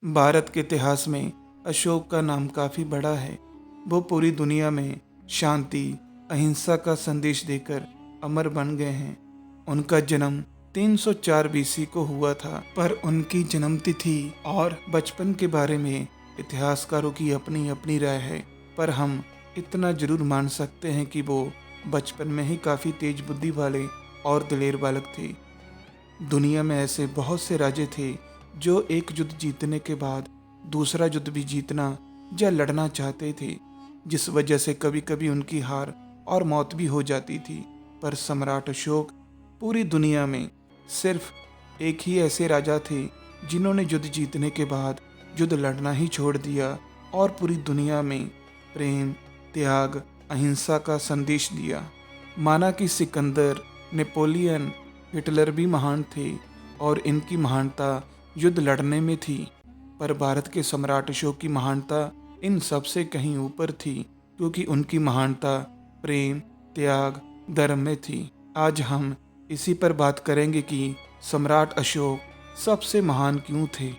भारत के इतिहास में अशोक का नाम काफ़ी बड़ा है। वो पूरी दुनिया में शांति, अहिंसा का संदेश देकर अमर बन गए हैं। उनका जन्म 304 बीसी को हुआ था, पर उनकी जन्मतिथि और बचपन के बारे में इतिहासकारों की अपनी अपनी राय है। पर हम इतना जरूर मान सकते हैं कि वो बचपन में ही काफ़ी तेज बुद्धि वाले और दिलेर बालक थे। दुनिया में ऐसे बहुत से राजे थे जो एक युद्ध जीतने के बाद दूसरा युद्ध भी जीतना या लड़ना चाहते थे, जिस वजह से कभी कभी उनकी हार और मौत भी हो जाती थी। पर सम्राट अशोक पूरी दुनिया में सिर्फ एक ही ऐसे राजा थे जिन्होंने युद्ध जीतने के बाद युद्ध लड़ना ही छोड़ दिया और पूरी दुनिया में प्रेम, त्याग, अहिंसा का संदेश दिया। माना कि सिकंदर, नेपोलियन, हिटलर भी महान थे और इनकी महानता युद्ध लड़ने में थी, पर भारत के सम्राट अशोक की महानता इन सब से कहीं ऊपर थी, क्योंकि उनकी महानता प्रेम, त्याग, धर्म में थी। आज हम इसी पर बात करेंगे कि सम्राट अशोक सबसे महान क्यों थे।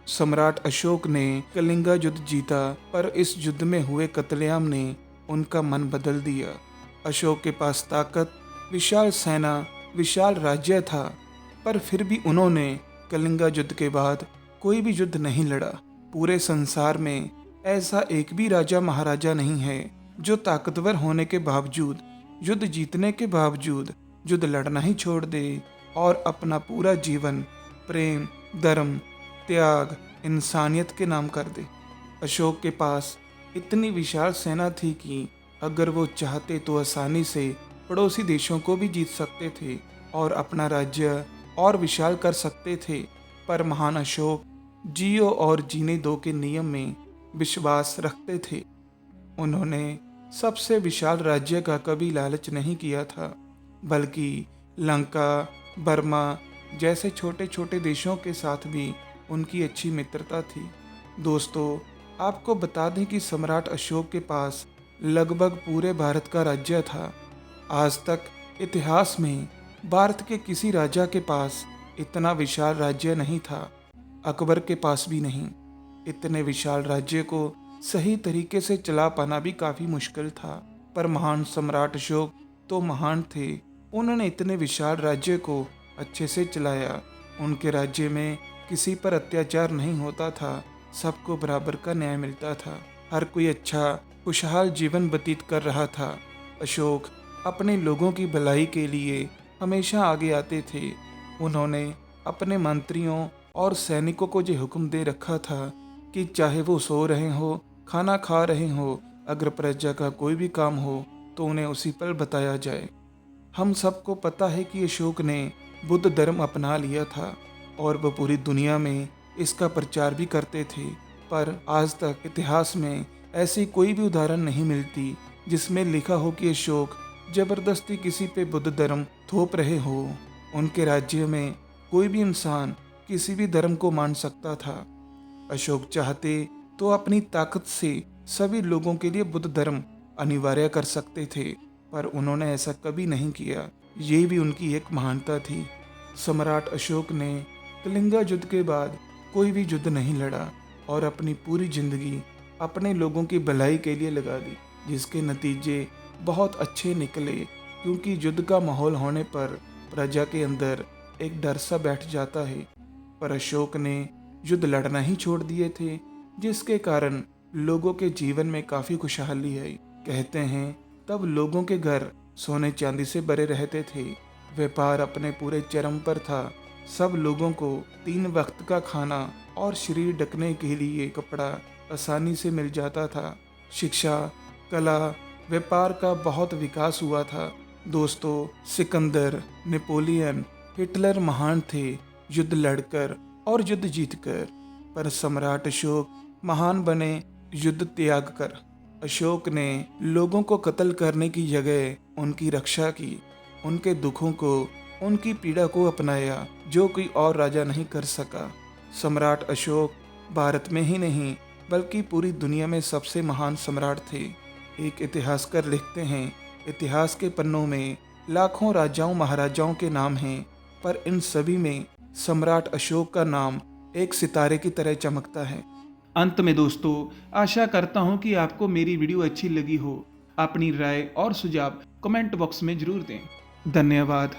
सम्राट अशोक ने कलिंगा युद्ध जीता, पर इस युद्ध में हुए कत्लेआम ने उनका मन बदल दिया। अशोक के पास ताकत, विशाल सेना, विशाल राज्य था, पर फिर भी उन्होंने कलिंगा युद्ध के बाद कोई भी युद्ध नहीं लड़ा। पूरे संसार में ऐसा एक भी राजा महाराजा नहीं है जो ताकतवर होने के बावजूद, युद्ध जीतने के बावजूद युद्ध लड़ना ही छोड़ दे और अपना पूरा जीवन प्रेम, धर्म, त्याग, इंसानियत के नाम कर दे। अशोक के पास इतनी विशाल सेना थी कि अगर वो चाहते तो आसानी से पड़ोसी देशों को भी जीत सकते थे और अपना राज्य और विशाल कर सकते थे। पर महान अशोक जियो और जीने दो के नियम में विश्वास रखते थे। उन्होंने सबसे विशाल राज्य का कभी लालच नहीं किया था, बल्कि लंका, बर्मा जैसे छोटे छोटे देशों के साथ भी उनकी अच्छी मित्रता थी। दोस्तों, आपको बता दें कि सम्राट अशोक के पास लगभग पूरे भारत का राज्य था। आज तक इतिहास में भारत के किसी राजा के पास इतना विशाल राज्य नहीं था, अकबर के पास भी नहीं। इतने विशाल राज्य को सही तरीके से चला पाना भी काफी मुश्किल था, पर महान सम्राट अशोक तो महान थे। उन्होंने इतने विशाल राज्य को अच्छे से चलाया। उनके राज्य में किसी पर अत्याचार नहीं होता था, सबको बराबर का न्याय मिलता था, हर कोई अच्छा खुशहाल जीवन व्यतीत कर रहा था। अशोक अपने लोगों की भलाई के लिए हमेशा आगे आते थे। उन्होंने अपने मंत्रियों और सैनिकों को ये हुक्म दे रखा था कि चाहे वो सो रहे हो, खाना खा रहे हो, अगर प्रजा का कोई भी काम हो तो उन्हें उसी पर बताया जाए। हम सबको पता है कि अशोक ने बुद्ध धर्म अपना लिया था और वो पूरी दुनिया में इसका प्रचार भी करते थे, पर आज तक इतिहास में ऐसी कोई भी उदाहरण नहीं मिलती जिसमें लिखा हो कि अशोक जबरदस्ती किसी पे बुद्ध धर्म थोप रहे हो। उनके राज्य में कोई भी इंसान किसी भी धर्म को मान सकता था। अशोक चाहते तो अपनी ताकत से सभी लोगों के लिए बुद्ध धर्म अनिवार्य कर सकते थे, पर उन्होंने ऐसा कभी नहीं किया। ये भी उनकी एक महानता थी। सम्राट अशोक ने कलिंगा युद्ध के बाद कोई भी युद्ध नहीं लड़ा और अपनी पूरी जिंदगी अपने लोगों की भलाई के लिए लगा दी, जिसके नतीजे बहुत अच्छे निकले, क्योंकि युद्ध का माहौल होने पर प्रजा के अंदर एक डर सा बैठ जाता है। पर अशोक ने युद्ध लड़ना ही छोड़ दिए थे, जिसके कारण लोगों के जीवन में काफी खुशहाली आई। कहते हैं तब लोगों के घर सोने चांदी से भरे रहते थे, व्यापार अपने पूरे चरम पर था, सब लोगों को 3 वक्त का खाना और शरीर ढकने के लिए कपड़ा आसानी से मिल जाता था। शिक्षा, कला, व्यापार का बहुत विकास हुआ था। दोस्तों, सिकंदर, नेपोलियन, हिटलर महान थे युद्ध लड़कर और युद्ध जीतकर, पर सम्राट अशोक महान बने युद्ध त्याग कर। अशोक ने लोगों को कत्ल करने की जगह उनकी रक्षा की, उनके दुखों को, उनकी पीड़ा को अपनाया, जो कोई और राजा नहीं कर सका। सम्राट अशोक भारत में ही नहीं बल्कि पूरी दुनिया में सबसे महान सम्राट थे। एक इतिहासकार लिखते हैं, इतिहास के पन्नों में लाखों राजाओं महाराजाओं के नाम हैं, पर इन सभी में सम्राट अशोक का नाम एक सितारे की तरह चमकता है। अंत में दोस्तों, आशा करता हूँ कि आपको मेरी वीडियो अच्छी लगी हो। अपनी राय और सुझाव कमेंट बॉक्स में जरूर दें। धन्यवाद।